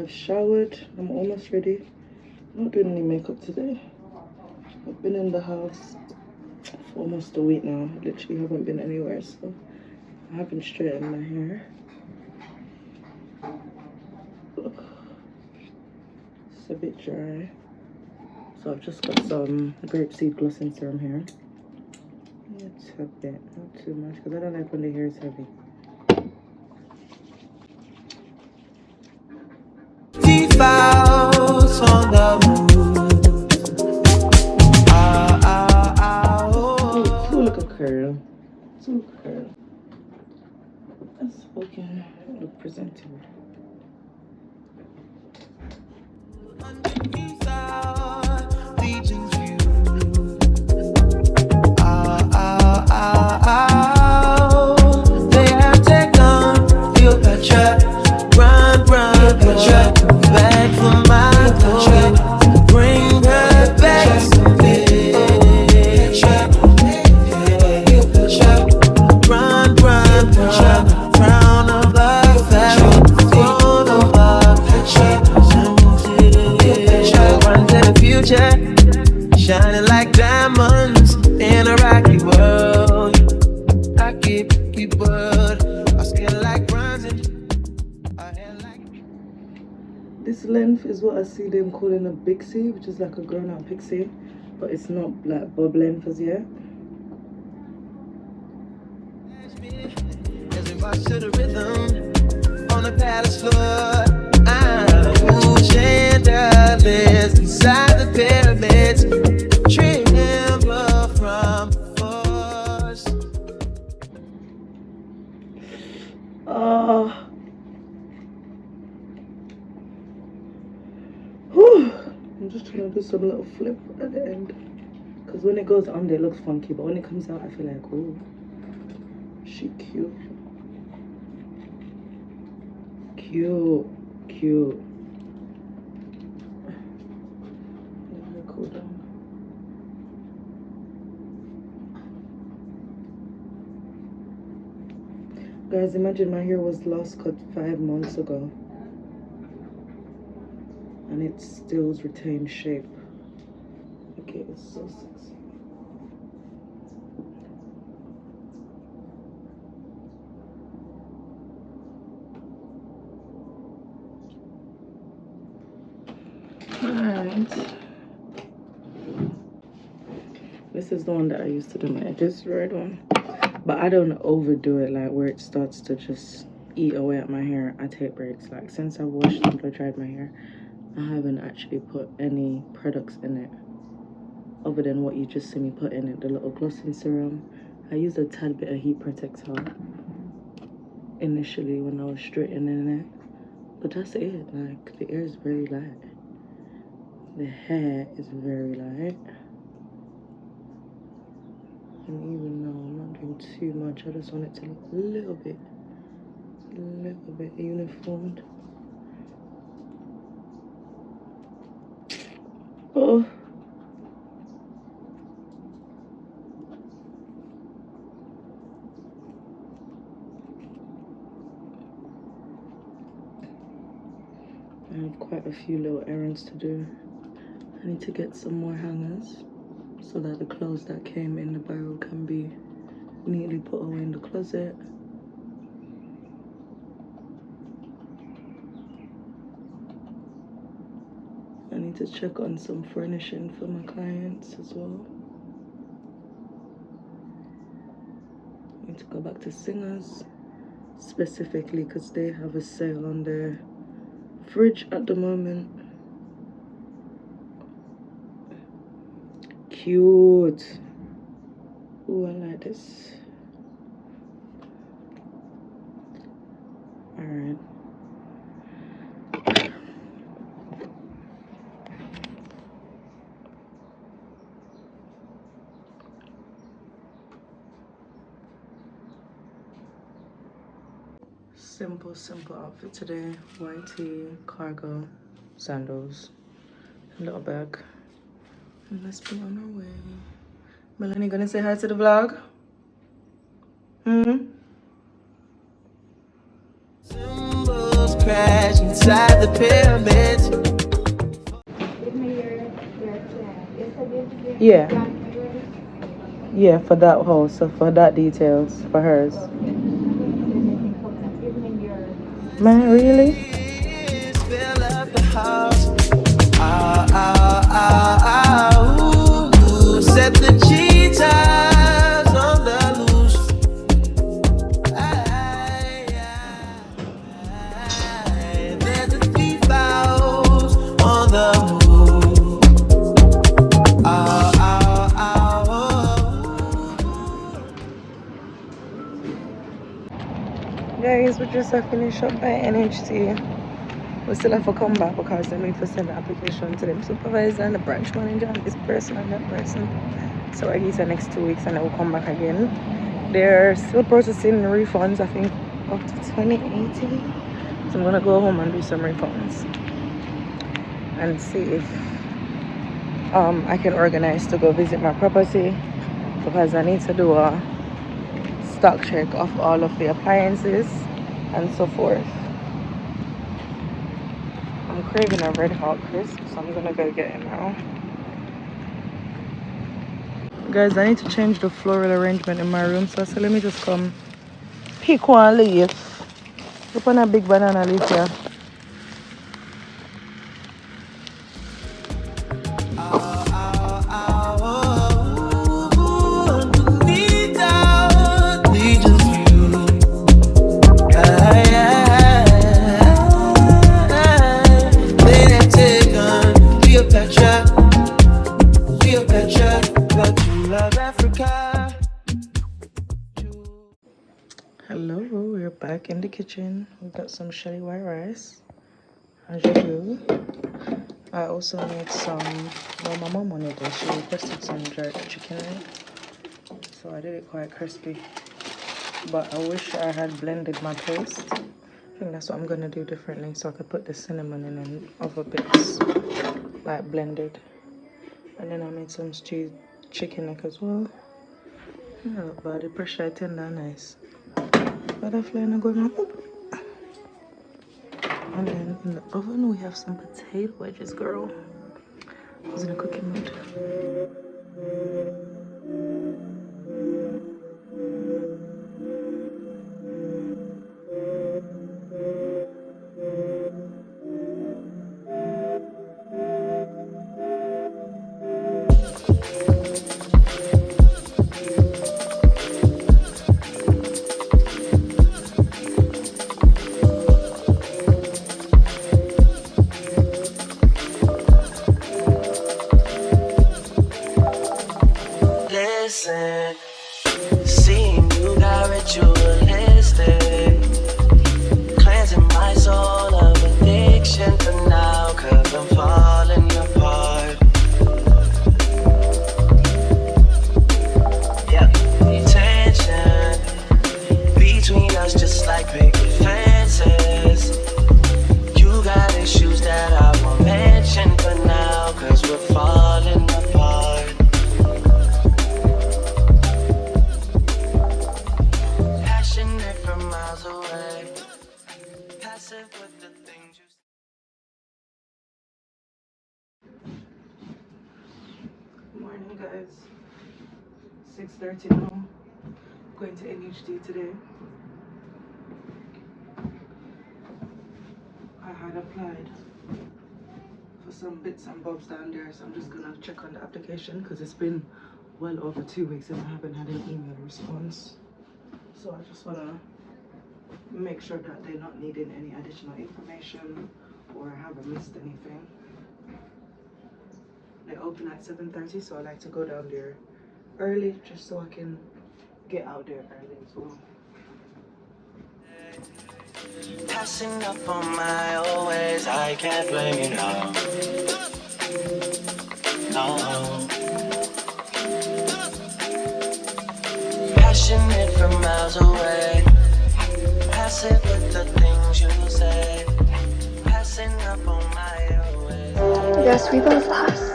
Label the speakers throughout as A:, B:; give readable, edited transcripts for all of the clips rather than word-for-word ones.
A: Showered. I'm almost ready. I'm not doing any makeup today. I've been in the house for almost a week now. I literally haven't been anywhere, so I haven't straightened my hair. It's a bit dry. So I've just got some grapeseed glossing serum here. It's a bit, not too much, because I don't like when the hair is heavy. On the move. Look a curl. Too curl. That's okay. Look presentable. They have taken your picture. Run, back from my door. Bring her back to me. Run, round of the family, throne of our run to the future, shining like diamonds in a rocky world. I keep world, our skin like bronzing, our hair like. This length is what I see them calling a pixie, which is like a grown-up pixie, but it's not like bob length as yet. As we march to the rhythm on the palace floor, chandeliers inside the pyramids, tremble from force. I'm just trying to do some little flip at the end, because when it goes under it looks funky, but when it comes out I feel like, oh, she cute. Let her cool down. Guys, imagine my hair was last cut 5 months ago and it still retained shape. Okay, it's so sexy. Alright. This is the one that I used to do my hair, this red one. But I don't overdo it, like where it starts to just eat away at my hair. I take breaks. Like since I washed and blow dried my hair, I haven't actually put any products in it other than what you just see me put in it, the little glossing serum. I used a tad bit of heat protector initially when I was straightening it, but that's it. Like the hair is very light. The hair is very light. And even though I'm not doing too much, I just want it to look a little bit uniformed. Oh. I have quite a few little errands to do. I need to get some more hangers so that the clothes that came in the barrel can be neatly put away in the closet. I need to check on some furnishing for my clients as well. I need to go back to Singers specifically because they have a sale on their fridge at the moment. Cute. Ooh, I like this. Alright. Simple outfit today. White tee, cargo, sandals, little bag. And let's be on our way. Melanie, gonna say hi to the vlog? Symbols crash inside the pyramids. Yeah. Yeah, for that house, so for that details, for hers. Man, really? Fill up the house. Set the cheetahs on the loose. There's a thief out on the move. Guys, we just finished up by NHT. We still have to come back because they need to send the application to them supervisor and the branch manager and this person and that person. So I guess the next 2 weeks and I will come back again. They're still processing refunds, I think up to 2080. So I'm gonna go home and do some refunds and see if I can organize to go visit my property, because I need to do a stock check of all of the appliances and so forth. I'm craving a red hot crisp, so I'm gonna go get it now. Guys, I need to change the floral arrangement in my room, so I said let me just come pick one leaf. Look on a big banana leaf here. Hello, we're back in the kitchen. We've got some shelly white rice, as you do. I also made some, well, my mom wanted it. She requested some jerk chicken, so I did it quite crispy. But I wish I had blended my paste. I think that's what I'm gonna do differently, so I could put the cinnamon in and other bits, like blended. And then I made some stewed chicken neck as well. Yeah, but the pressure tender nice. Butterfly and going on. And then in the oven we have some potato wedges, girl. I was in a cooking mood. Listen, seeing you got ritualistic, cleansing my soul of addiction for now, 'cause I'm falling apart. Yeah, tension between us just like picket fences. You got issues that I won't mention for now, 'cause we're falling apart. Passionate from miles away, passive with the things you say. Good morning, guys. 6:30 now. Going to NHD today. I had applied for some bits and bobs down there, so I'm just gonna check on the application because it's been well over 2 weeks and I haven't had an email response. So I just wanna make sure that they're not needing any additional information or I haven't missed anything. They open at 7:30, so I like to go down there early just so I can get out there early as well. Passing up on my always, I can't blame you now. No. Passionate from miles away. Passive with the things you say. Passing up on my always.
B: Yes, we both lost.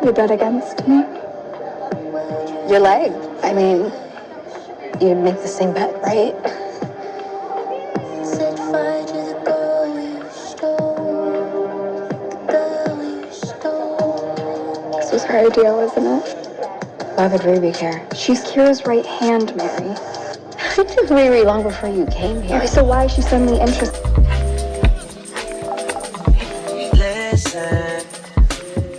B: You bet against me? Your leg. I mean, you'd make the same bet, right? Set fire to the girl you stole. The girl you stole. This was her idea, wasn't it? Why would Riri care? She's Kira's right hand, Mary. I knew Riri long before you came here. Okay, so why is she suddenly interested?
A: Listen,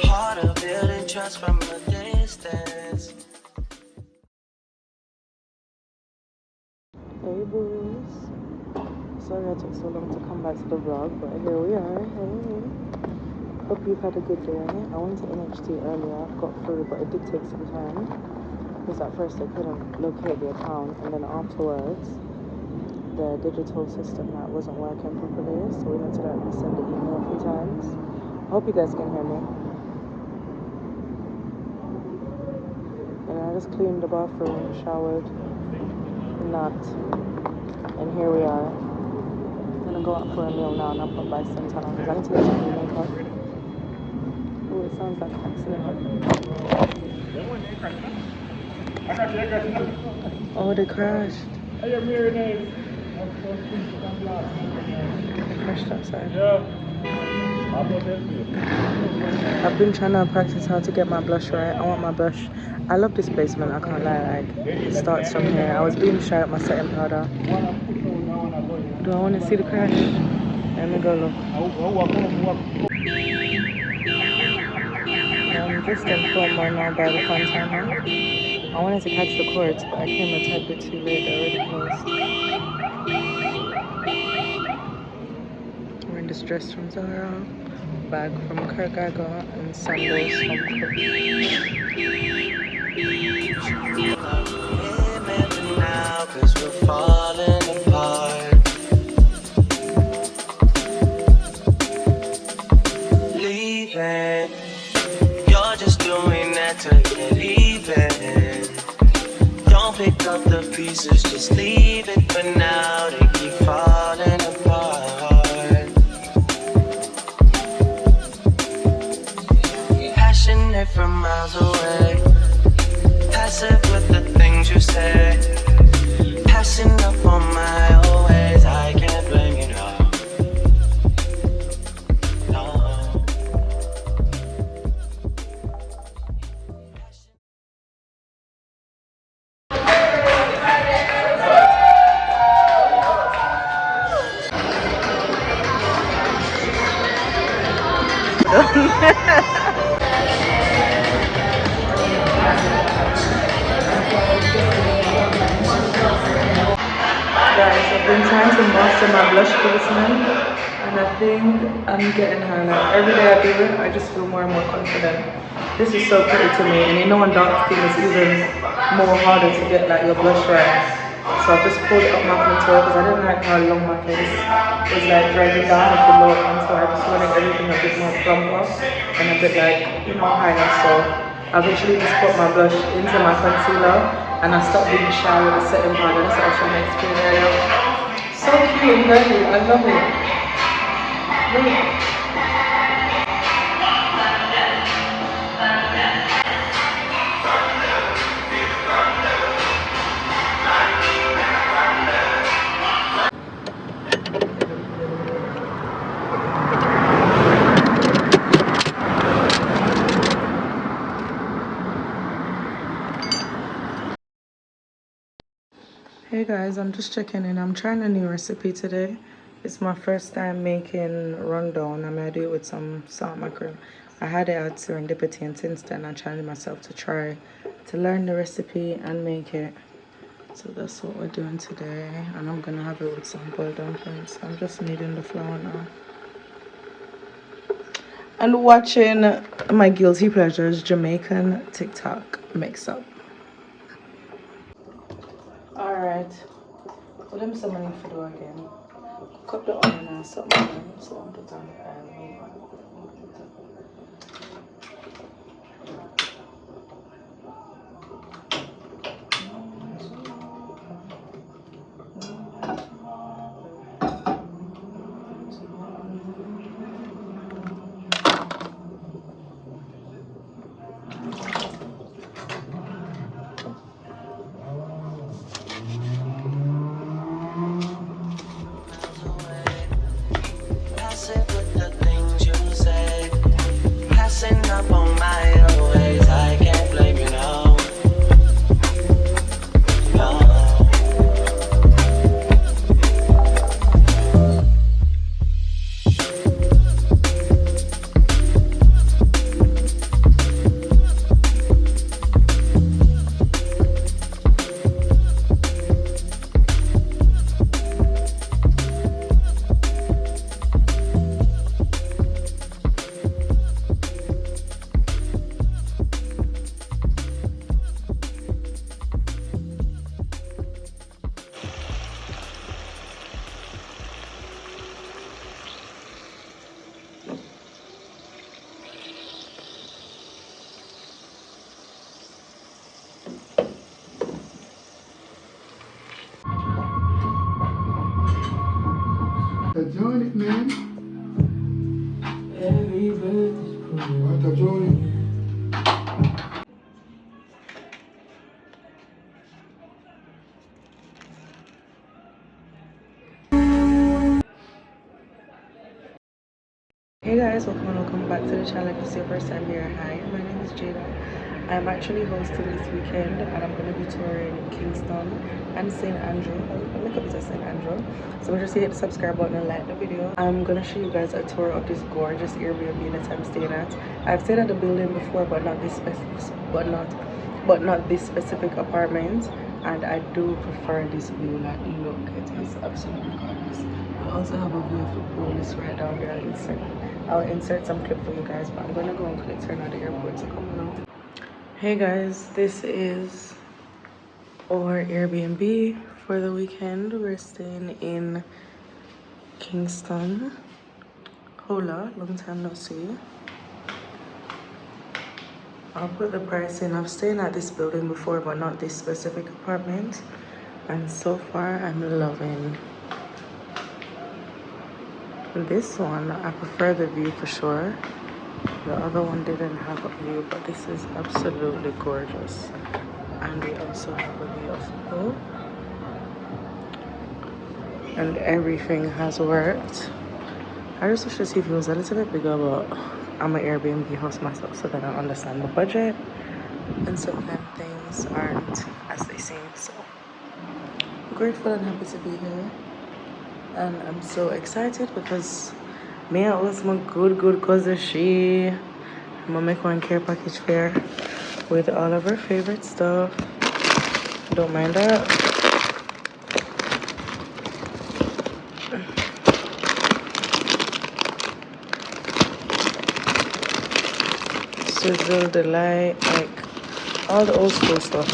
A: hard to build and trust from a distance. Hey boys. Sorry I took so long to come back to the vlog, but here we are. Hey. Hope you've had a good day. I went to NHT earlier, got through, but it did take some time. Because at first I couldn't locate the account, and then afterwards the digital system that wasn't working properly, so we had to like send the email a few times. I hope you guys can hear me. And I just cleaned the bathroom, showered, napped, and here we are. I'm gonna go out for a meal now and I'll pop by Santana because I need to get some new makeup. Oh, it sounds like an accident. Oh, they crashed. They crashed outside. I've been trying to practice how to get my blush right. I want my blush. I love this placement, I can't lie. Like, it starts from here. I was being shy at my setting powder. Do I want to see the crash? Let me go look. I'm just in promo now by the Fontana. I wanted to catch the courts, but I came a tad bit too late. They're already closed. Wearing this dress from Zara, bag from Kirgaga, and sandals from Cook. Now, 'cause we're falling apart. Leaving, you're just doing that to get even. Don't pick up the pieces, just leave it for now. They keep falling apart. Passionate from miles away. Passive with the things you say. Passing up on my always, I can't blame you now. No. Guys, I've been trying to master my blush placement, and I think I'm getting her. Like, every day I do it, I just feel more and more confident. This is so pretty to me, and you know, on dark skin it's even more harder to get like your blush right. So I just pulled up my contour because I didn't like how long my face was like dragging down with the lower contour. I just wanted everything a bit more plumper and a bit like, you know, higher. So I've actually just put my blush into my concealer and I stopped being shy with the setting powder. That's actually my skin area. So cute and girly, I love it. Look. Hey guys, I'm just checking in. I'm trying a new recipe today. It's my first time making rundown. I'm gonna do it with some salt mackerel. I had it at Serendipity, and since then I challenged myself to try to learn the recipe and make it. So that's what we're doing today, and I'm gonna have it with some boiled dumplings. I'm just kneading the flour now. And watching my guilty pleasures, Jamaican TikTok mix up. Alright, what am I for do again? Cut the onion and something, so I'm put on
C: Join it, man. What join it?
A: Hey guys, welcome back to the channel. If it's your first time here, hi, my name is Jada. I'm actually hosting this weekend and I'm going to be touring Kingston and St. Andrew. I'll make a bit of St. Andrew. So make sure you hit the subscribe button and like the video. I'm going to show you guys a tour of this gorgeous Airbnb that I'm staying at. I've stayed at the building before, but not this specific apartment. And I do prefer this view. Like, look, it is absolutely gorgeous. We also have a view of the pool. It's right down there. I'll insert some clip for you guys, but I'm gonna go and collect her at the airport, so come along. Hey guys, this is our Airbnb for the weekend. We're staying in Kingston. Hola, long time no see. I'll put the price in. I've stayed at this building before, but not this specific apartment. And so far, I'm loving this one. I prefer the view for sure. The other one didn't have a view, but this is absolutely gorgeous. And we also have a view of the pool. And everything has worked. I just wish the TV was a little bit bigger, but I'm an Airbnb host myself, so that I understand the budget. And sometimes things aren't as they seem. So I'm grateful and happy to be here. And I'm so excited because me and was my good cousin she. I'm gonna make one care package fair with all of her favorite stuff. Don't mind that. Sizzle, delight, like all the old school stuff.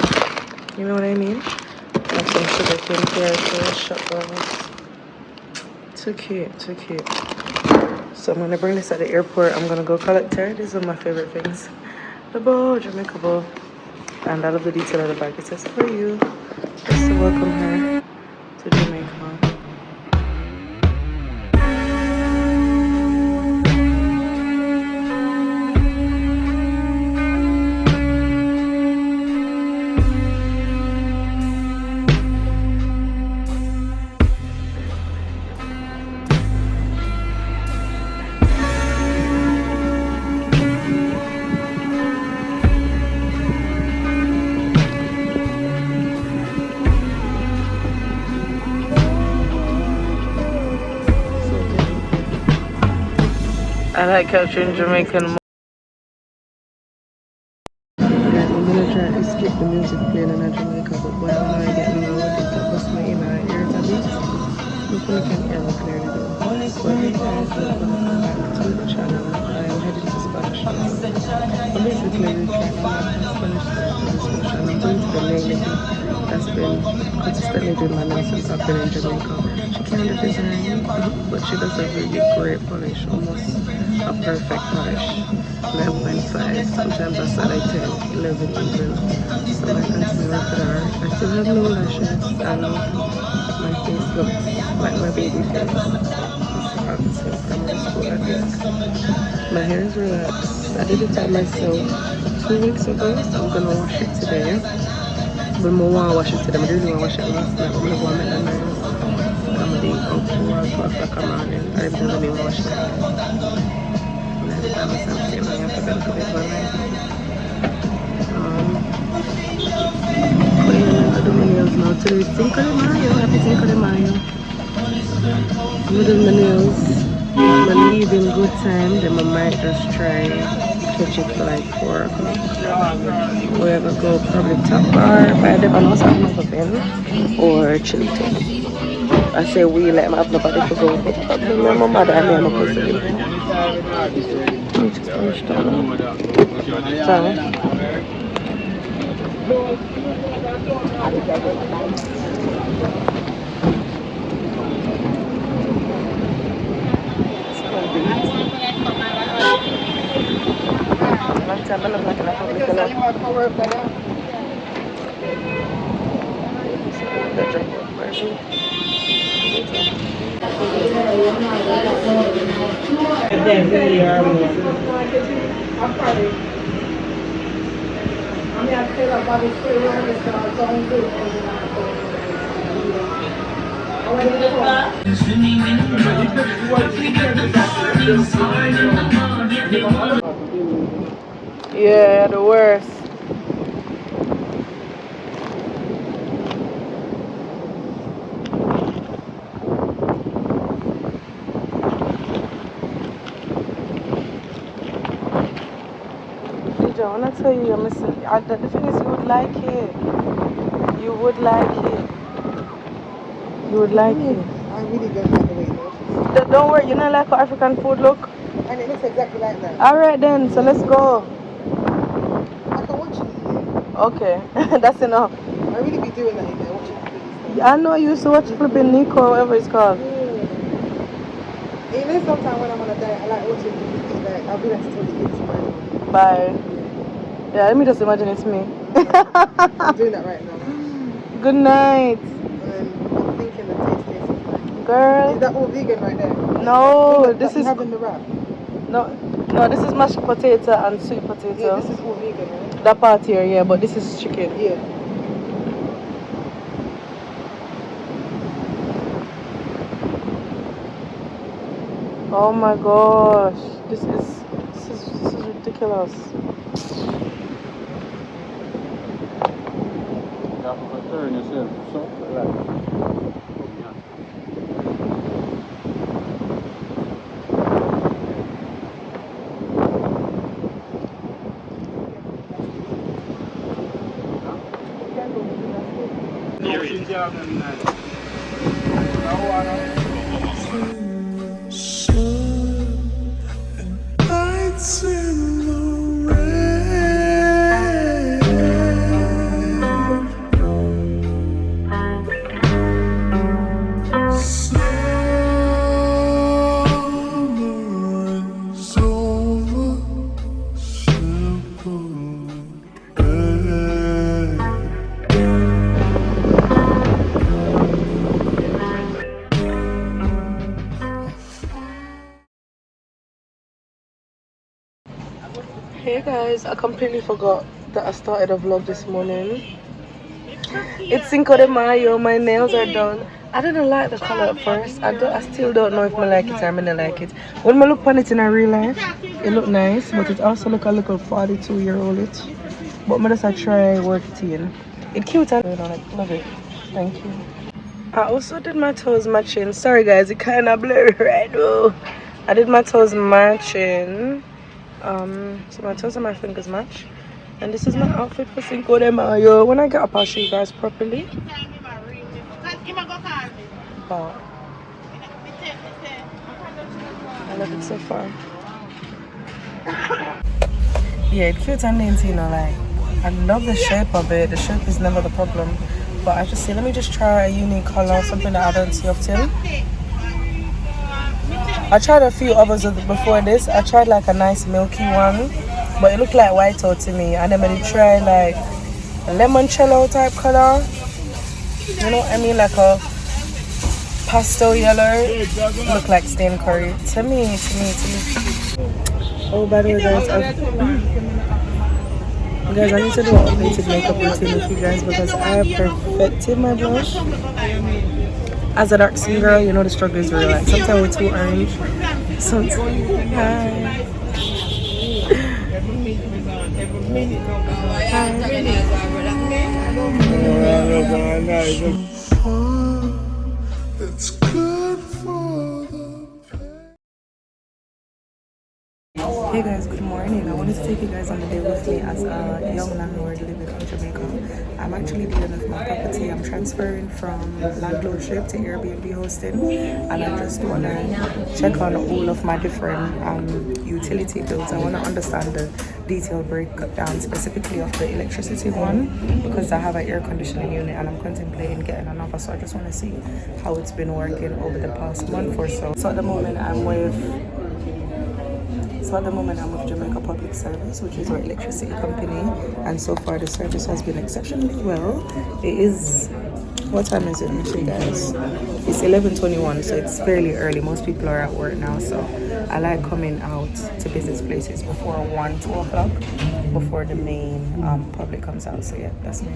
A: You know what I mean? Like some sugar cane characters, shot balls. Too cute, too cute. So I'm gonna bring this at the airport. I'm gonna go collect her. These are my favorite things. The bow, Jamaica bow. And I love the detail of the bag. It says for you. Just to welcome her to Jamaica. I like capturing Jamaican try to skip the music playing in Jamaica, but boy, when I get in with it, that was my inner ears a bit. Hopefully you can hear me clearly though. But hey guys, welcome back to the channel. I'm heading to Spanish now. I'm basically retrying my Spanish discussion. I'm going to the nail lady that's been consistently doing my nails since I've been in Jamaica. She can't do design, but she does a really great polish, almost a perfect polish. 9.5, sometimes I said like 10, 11 even. So I continue with her. I still have no lashes and my face looks like my baby face. It's hot from the school, I think. My hair is relaxed. I did it by myself 2 weeks ago, so I'm gonna wash it today. But I want to wash it today. I really want to wash it last night, but I'm going to make the nails. I'm going to eat up 4 or 12 o'clock in the morning. I didn't really wash my hair. And every time I start feeling I have to get a bit of a night. But yeah, I do my nails now. Today is Cinco de Mayo. Happy Cinco de Mayo. I'm doing my nails. If I'm leaving good time, then I might just try catch it for like 4 o'clock. We're gonna go probably top bar, buy the bananas out of oven, or chili tip. I say we let my have nobody to go, but probably my mother and me and my cousin. Just finished yeah, the worst. I want to tell you, the thing is, you would like it. You would like it. You would like it.
D: I really don't like the way it looks.
A: Don't worry, you know like how African food look?
D: And it looks exactly like that.
A: Alright then, so let's go.
D: I can watch it.
A: Okay, that's enough.
D: I really be doing that in there, watching it.
A: I know you used to watch flipping Nico, whatever it's called.
D: You know, sometimes when I'm on a diet, I like watching people like, I'll be like to tell the kids, man.
A: Bye. Yeah, let me just imagine it's me.
D: I'm doing that right now.
A: Good night.
D: And I'm thinking the taste.
A: Girl.
D: Is that all vegan right there?
A: No, this is
D: having the wrap.
A: no, this is mashed potato and sweet potato.
D: Yeah, this is all vegan, right?
A: That part here, yeah, but this is chicken.
D: Yeah.
A: Oh my gosh, this is ridiculous. Hey guys, I completely forgot that I started a vlog this morning. It's Cinco de Mayo, my nails are done. I didn't like the color at first. I still don't know if I like it or I'm gonna like it. When I look on it in a real life, it look nice, but it also look a little 42-year-old it. But I just try work it in. It's cute and love it. Thank you. I also did my toes matching. Sorry guys, it kinda blurry right now. I did my toes matching. So my toes and my fingers match. And this is my outfit for Cinco de Mayo. When I get up, I'll show you guys properly. But I love it so far. Yeah, it's cute and dainty, you know, like I love the shape of it. The shape is never the problem. But I just say, let me just try a unique color, something that I don't see often. I tried a few others before this. I tried like a nice milky one, but it looked like white out to me. And then I try like a limoncello type color. You know what I mean? Like a pastel yellow. Look like stained curry. To me. Oh, by the way, guys, I need to do an updated makeup routine with you guys because I have perfected my blush. As a dark skin girl, you know the struggle is real. Like sometimes we're too orange. Sometimes.
C: It's good for the
A: Hey guys, good morning. I wanted to take you guys on the day with me as a young landlord living in Jamaica. I'm actually dealing with my property. I'm transferring from landlordship to Airbnb hosting, and I just want to check on all of my different utility bills. I want to understand the detailed breakdown specifically of the electricity one because I have an air conditioning unit and I'm contemplating getting another. So I just want to see how it's been working over the past month or so. So at the moment I'm with Jamaica Public Service, which is our electricity company, and so far the service has been exceptionally well. It is, what time is it? Let me show you guys. It's 11:21, so it's fairly early. Most people are at work now, so I like coming out to business places before 2 o'clock, before the main public comes out. So yeah, that's me.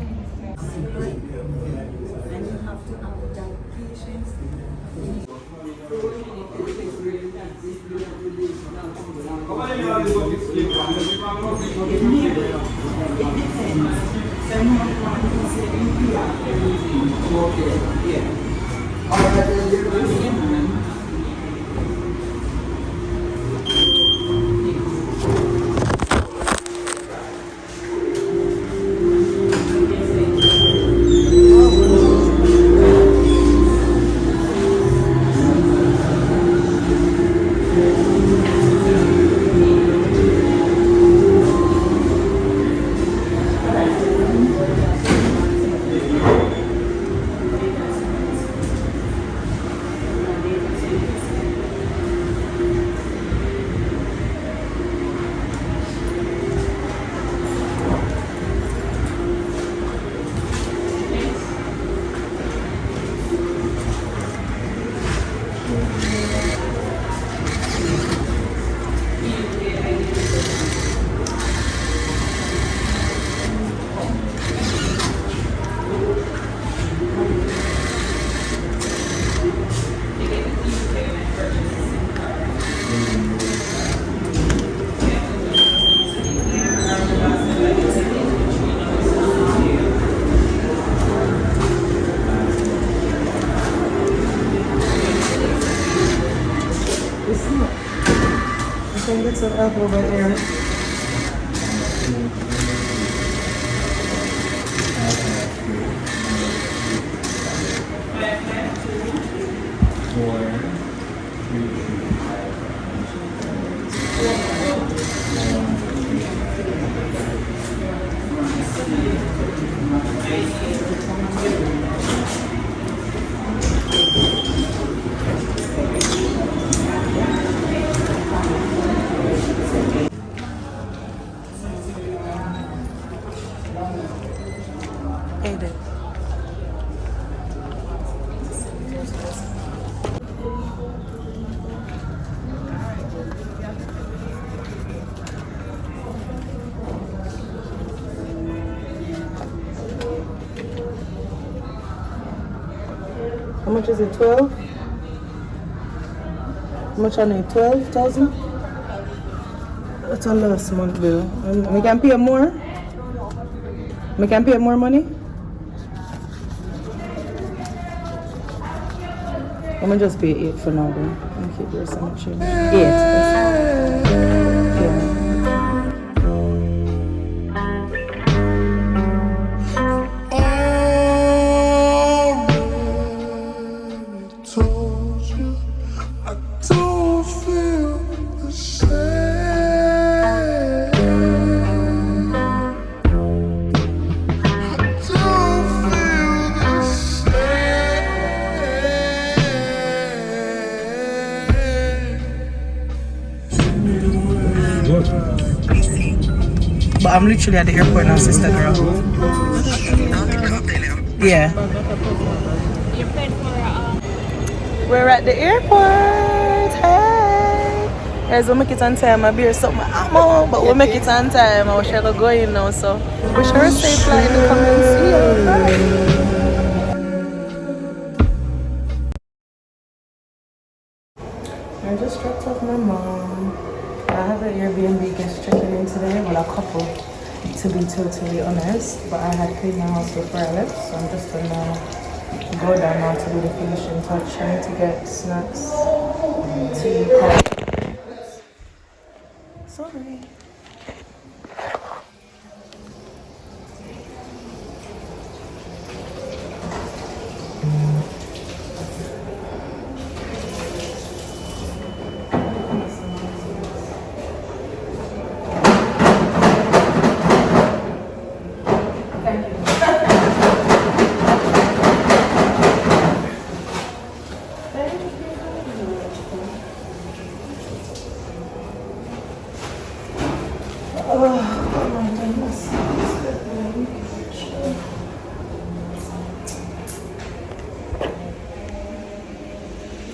A: Can get some help over here. How much is it? 12? How much I need? 12,000? That's a last month bill. And we can pay more? We can pay more money? I'm gonna just pay 8 for now then. I'll keep the rest of my change. 8. Yeah. But I'm literally at the airport now, sister girl. Yeah. We're at the airport. Hey. Guys, we'll make it on time. I'll be something ammo, but we'll make it on time. I wish I could go in now, so wish her a safe flight in the comments. I just dropped off my mom. I have an Airbnb guest checking in today. Well, a couple, to be totally honest. But I had cleaned my house before I left, so I'm just gonna go down now to do the finishing touch. I need to get snacks, tea, coffee. Sorry.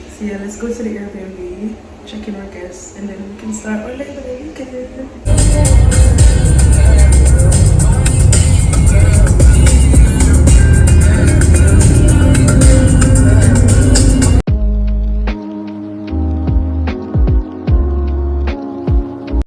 A: So yeah, let's go to the Airbnb, check in our guests, and then we can start our Labor Day weekend.